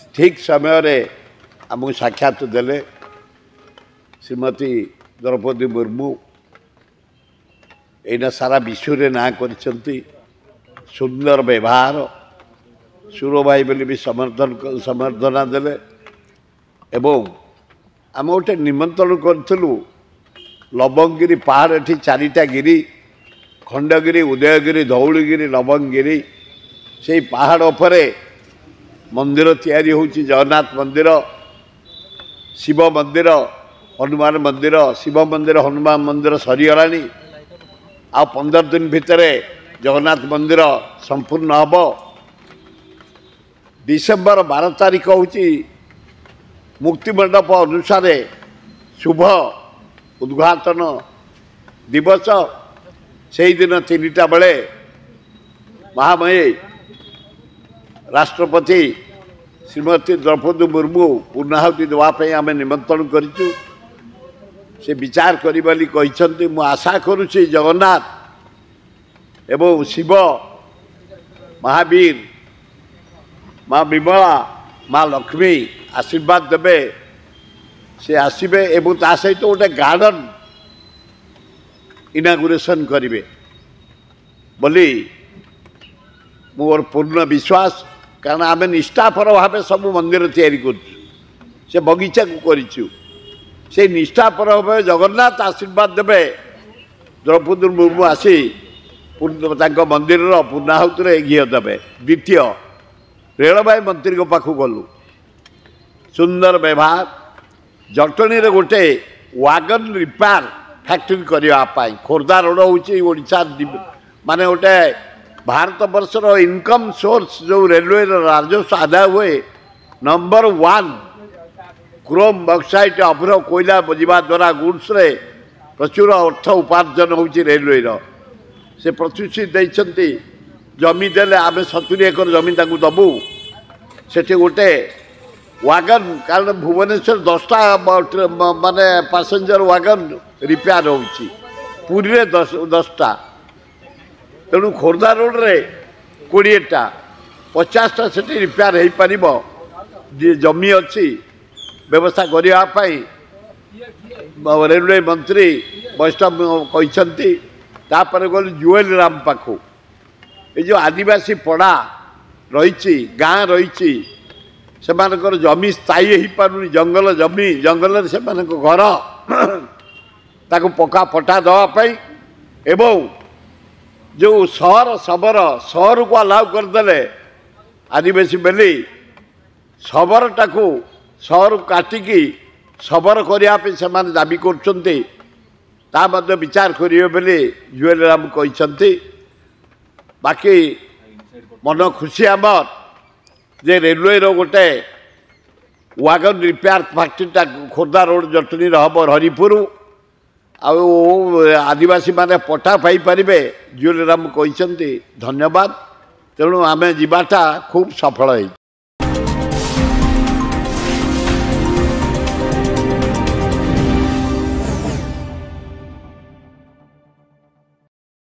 ठीक समय आमको साक्षात देले श्रीमती द्रौपदी मुर्मू एना सारा विश्व रे ना कर सुंदर व्यवहार सुर भाई बोली भी समर्थना देले एवं आम गोटे निमंत्रण करूँ लवंगगिरी पहाड़ एटी चारिटा गिरी खंडगिरी उदयगिरी धौलगिरी लवंगगिरी से पहाड़ उपरे मंदिर तैयारी होची जगन्नाथ मंदिर शिव मंदिर हनुमान मंदिर शिव मंदिर हनुमान मंदिर सरीगला आ 15 दिन भितर जगन्नाथ मंदिर संपूर्ण हम डिसेम्बर 12 तारीख होची मुक्तिमंडप अनुसार शुभ उद्घाटन दिवस से दिन 3टा बेले महामयी राष्ट्रपति श्रीमती द्रौपदी मुर्मू पूर्णाहुति देवाई आम निमंत्रण करूँ से विचार करी मु आशा करुँच जगन्नाथ एवं शिव महावीर माँ विमला माँ लक्ष्मी आशीर्वाद देवे से आसबे एवं ता सहित गोटे गार्डन इनागुरेशन करेंगे बोली मोर पूर्ण विश्वास कारण आम निष्ठापर भाव सब मंदिर तैयारी कर बगीचा को करूँ से निष्ठापर भाव जगन्नाथ आशीर्वाद देवे द्रौपदी मुर्मू आसी मंदिर पूर्णाहुति घी देवे द्वितीय रेलवे मंत्री को पाखु गलु सुंदर व्यवहार जटणी गोटे वागन रिपेयर फैक्ट्री करने खोर्धा रोड होशा माने गोटे भारत वर्षर इनकम सोर्स जो रेलवे राजस्व आदाय हुए नंबर 1 क्रोम बक्साइट अभ्र कोयला बजा द्वारा गुड्स रे प्रचुर अर्थ उपार्जन होची रेलवे से प्रतिश्रुति देते जमी देले आम 70 एकर जमी दबू से गोटे वागन कारण भुवनेश्वर 10टा माने पैसेंजर वागन रिपेयर होची पुरी रे 10टा तेणु खोर्धा रोड रे 20टा 50टा से रिपेयर हो पार जमी अच्छी व्यवस्था करने रेलवे मंत्री वैष्णव कहते गल जुएल राम पाखु ये जो आदिवासी पड़ा रही गाँ रही से जमी स्थायी हो पार जंगल जमी जंगल से घर ताको पक्का पट्टा दवापाई एवं जो सहर शबर सहर को अलाउ करदे आदिवासी बेली शबर टाकू सहर काटिकी शबर करने से दाबी कर विचार करेंगे बोली जुएल राम कहते बाकी मन खुशी आमर जे रेलवे गोटे wagon repair फैक्ट्रीटा Khordha road Jatni हम हरिपुर आदिवासी माने पट्टा पाई पारे जुएल राम कहते धन्यवाद तेणु आमे जीवाटा खूब सफल है।